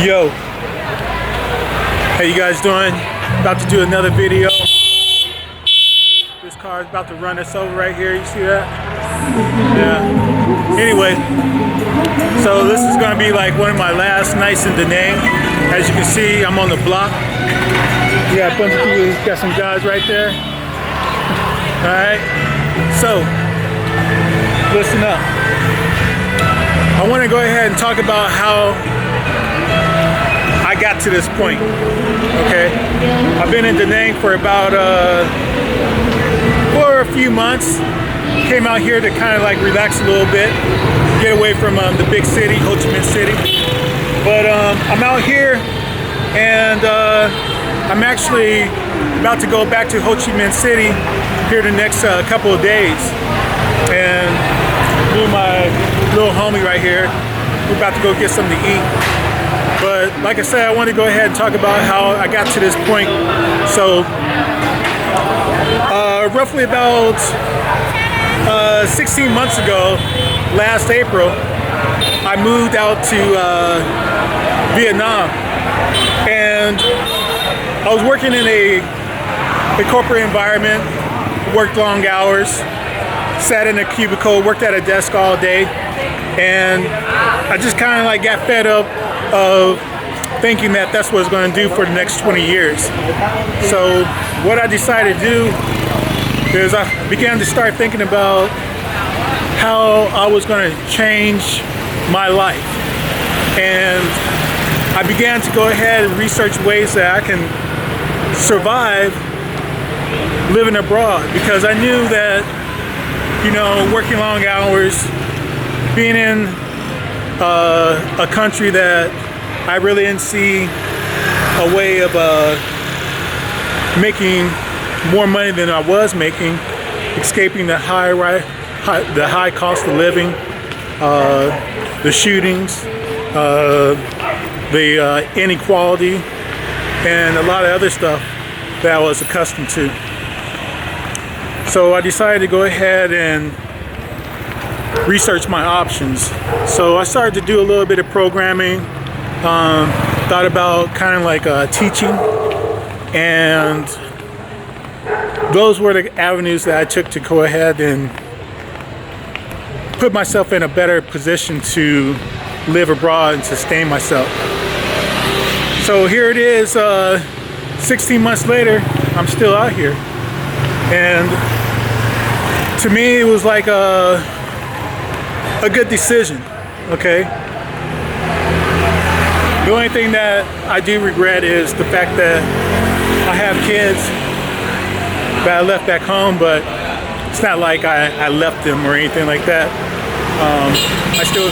Yo, how you guys doing? About to do another video. This car is about to run us over right here. You see that? Yeah. Anyway, so this is gonna be like one of my last nights in Da Nang. As you can see, I'm on the block. We got a bunch of people. Got some guys right there. All right. So listen up. I want to go ahead and talk about how I got to this point. Okay, I've been in Da Nang for about for a few months. Came out here to kind of like relax a little bit, get away from the big city, Ho Chi Minh City. But I'm out here, and I'm actually about to go back to Ho Chi Minh City here the next couple of days. And me and my little homie right here, we're about to go get something to eat. But like I said, I want to go ahead and talk about how I got to this point. So roughly about 16 months ago, last April, I moved out to Vietnam, and I was working in a corporate environment, worked long hours, sat in a cubicle, worked at a desk all day, and I just kind of like got fed up of thinking that that's what I was going to do for the next 20 years. So what I decided to do is I began to start thinking about how I was going to change my life. And I began to go ahead and research ways that I can survive living abroad, because I knew that, you know, working long hours, being in a country that I really didn't see a way of making more money than I was making, escaping the high cost of living, the shootings, the inequality, and a lot of other stuff that I was accustomed to. So I decided to go ahead and research my options. So I started to do a little bit of programming, thought about kind of like teaching, and those were the avenues that I took to go ahead and put myself in a better position to live abroad and sustain myself. So here it is, 16 months later, I'm still out here. And to me, it was like a good decision, okay? The only thing that I do regret is the fact that I have kids that I left back home, but it's not like I left them or anything like that. I still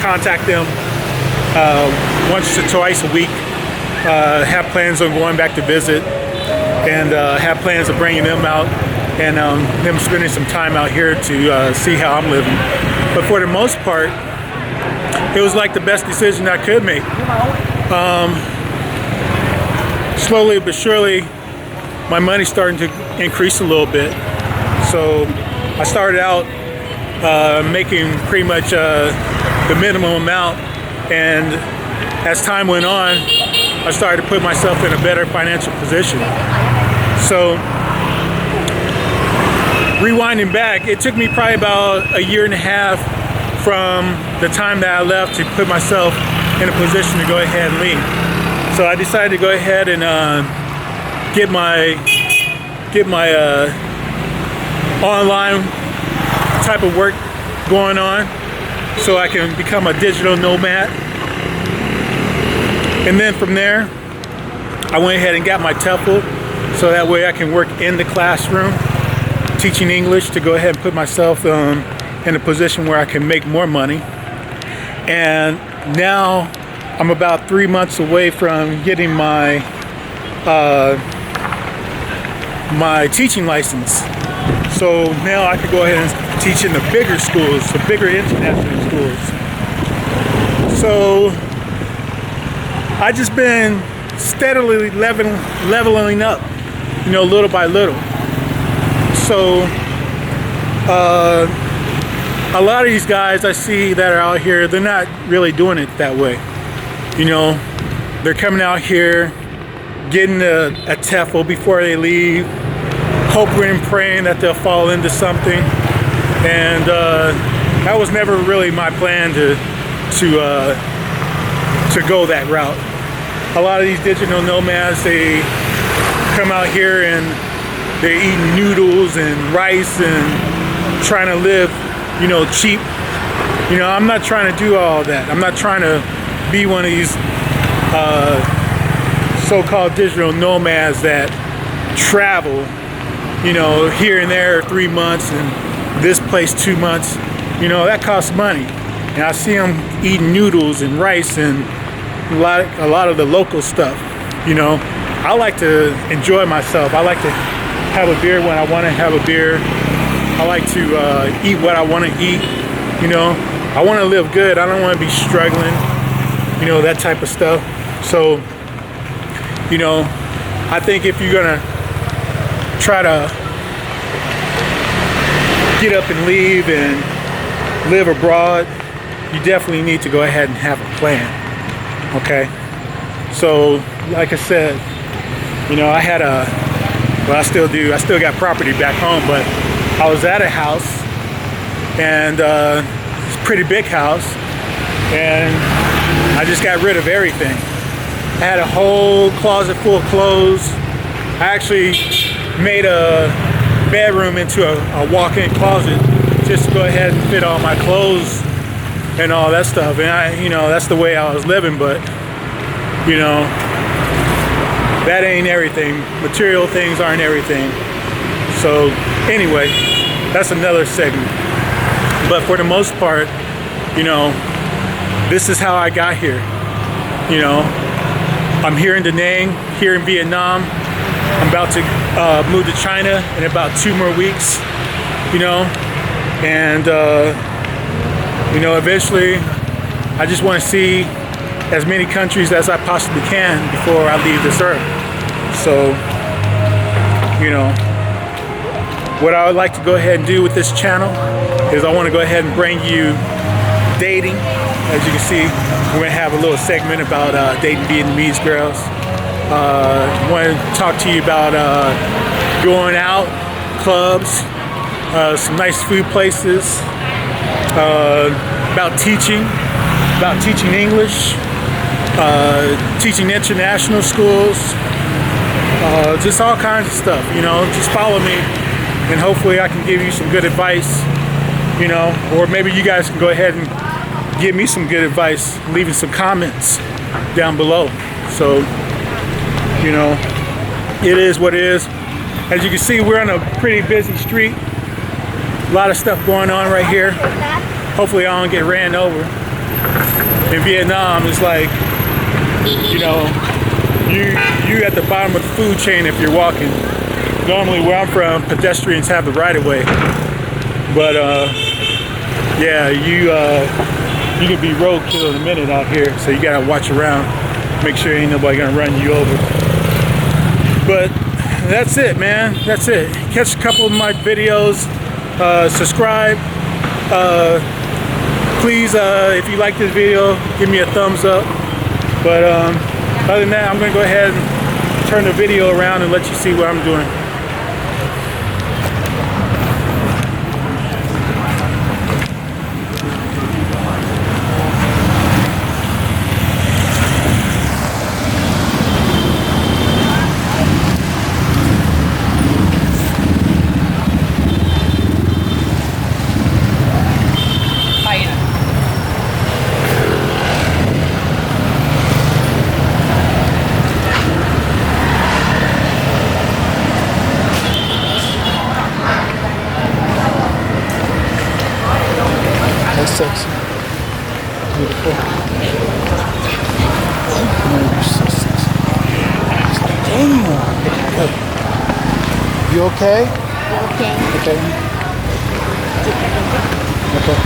contact them once or twice a week, have plans on going back to visit, and have plans of bringing them out and them spending some time out here to see how I'm living. But for the most part, it was like the best decision I could make. Slowly but surely, my money's starting to increase a little bit. So I started out making pretty much the minimum amount, and as time went on, I started to put myself in a better financial position. So rewinding back, it took me probably about a year and a half from the time that I left to put myself in a position to go ahead and leave. So I decided to go ahead and get my online type of work going on, so I can become a digital nomad. And then from there, I went ahead and got my TEFL, so that way I can work in the classroom teaching English, to go ahead and put myself in a position where I can make more money. And now I'm about 3 months away from getting my my teaching license. So now I can go ahead and teach in the bigger schools, the bigger international schools. So I just been steadily leveling up, you know, little by little. So a lot of these guys I see that are out here, they're not really doing it that way. You know, they're coming out here, getting a TEFL before they leave, hoping and praying that they'll fall into something. And that was never really my plan to go that route. A lot of these digital nomads, they come out here and they're eating noodles and rice and trying to live, you know, cheap. You know, I'm not trying to do all that. I'm not trying to be one of these so-called digital nomads that travel, you know, here and there 3 months and this place 2 months. You know, that costs money. And I see them eating noodles and rice and a lot of the local stuff. You know, I like to enjoy myself. I like to have a beer when I want to have a beer. I like to eat what I want to eat. You know, I want to live good. I don't want to be struggling, you know, that type of stuff. So, you know, I think if you're gonna try to get up and leave and live abroad, you definitely need to go ahead and have a plan. Okay? So, like I said, you know, I had well, I still do. I still got property back home, but I was at a house, and it's a pretty big house, and I just got rid of everything. I had a whole closet full of clothes. I actually made a bedroom into a walk-in closet just to go ahead and fit all my clothes and all that stuff. And you know, that's the way I was living, but you know, that ain't everything. Material things aren't everything. So anyway, that's another segment. But for the most part, you know, this is how I got here. You know, I'm here in Da Nang, here in Vietnam. I'm about to move to China in about 2 more weeks, you know, and you know, eventually I just want to see as many countries as I possibly can before I leave this earth. So, you know, what I would like to go ahead and do with this channel is I want to go ahead and bring you dating. As you can see, we're going to have a little segment about dating Vietnamese girls. I want to talk to you about going out, clubs, some nice food places, about teaching English, teaching international schools, just all kinds of stuff, you know. Just follow me and hopefully I can give you some good advice, you know, or maybe you guys can go ahead and give me some good advice, leaving some comments down below. So, you know, it is what it is. As you can see, we're on a pretty busy street. A lot of stuff going on right here. Hopefully I don't get ran over. In Vietnam, it's like, you know, you at the bottom of the food chain if you're walking. Normally where I'm from, pedestrians have the right of way. But yeah, you can be roadkill in a minute out here, so you gotta watch around, make sure ain't nobody gonna run you over. But that's it, man. That's it. Catch a couple of my videos. Subscribe. Please, if you like this video, give me a thumbs up. But other than that, I'm gonna go ahead and turn the video around and let you see what I'm doing. That's sexy. Beautiful. Oh, you're so sexy. Damn. You okay? Okay. Okay. Okay.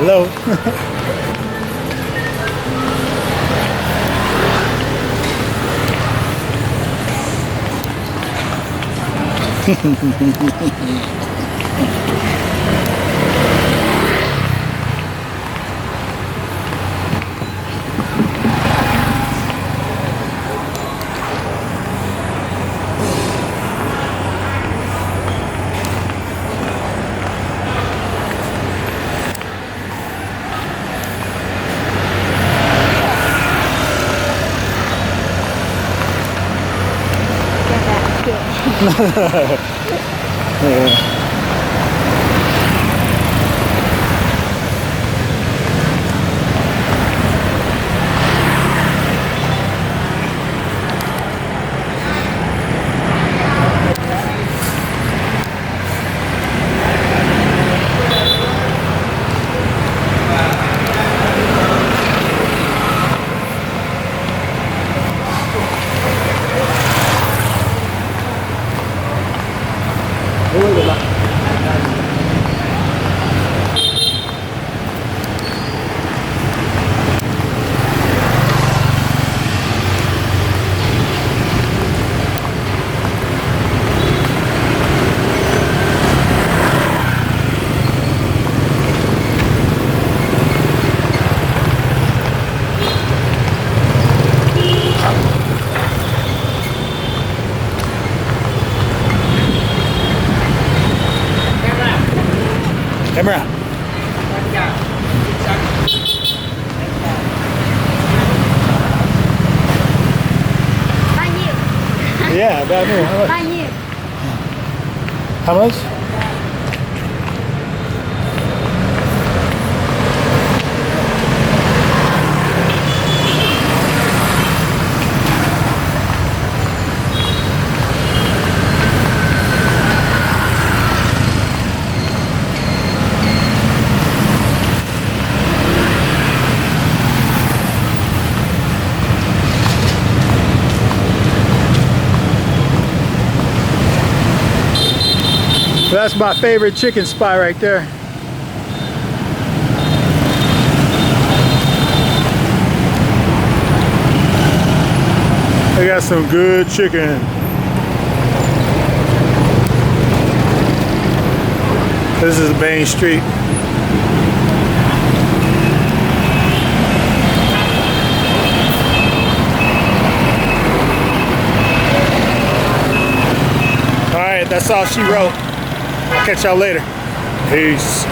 Hello. Yeah. Camera. Bao nhiêu? Yeah, about me. Bao nhiêu? How much? That's my favorite chicken spot right there. They got some good chicken. This is Main Street. All right, that's all she wrote. Catch y'all later. Peace.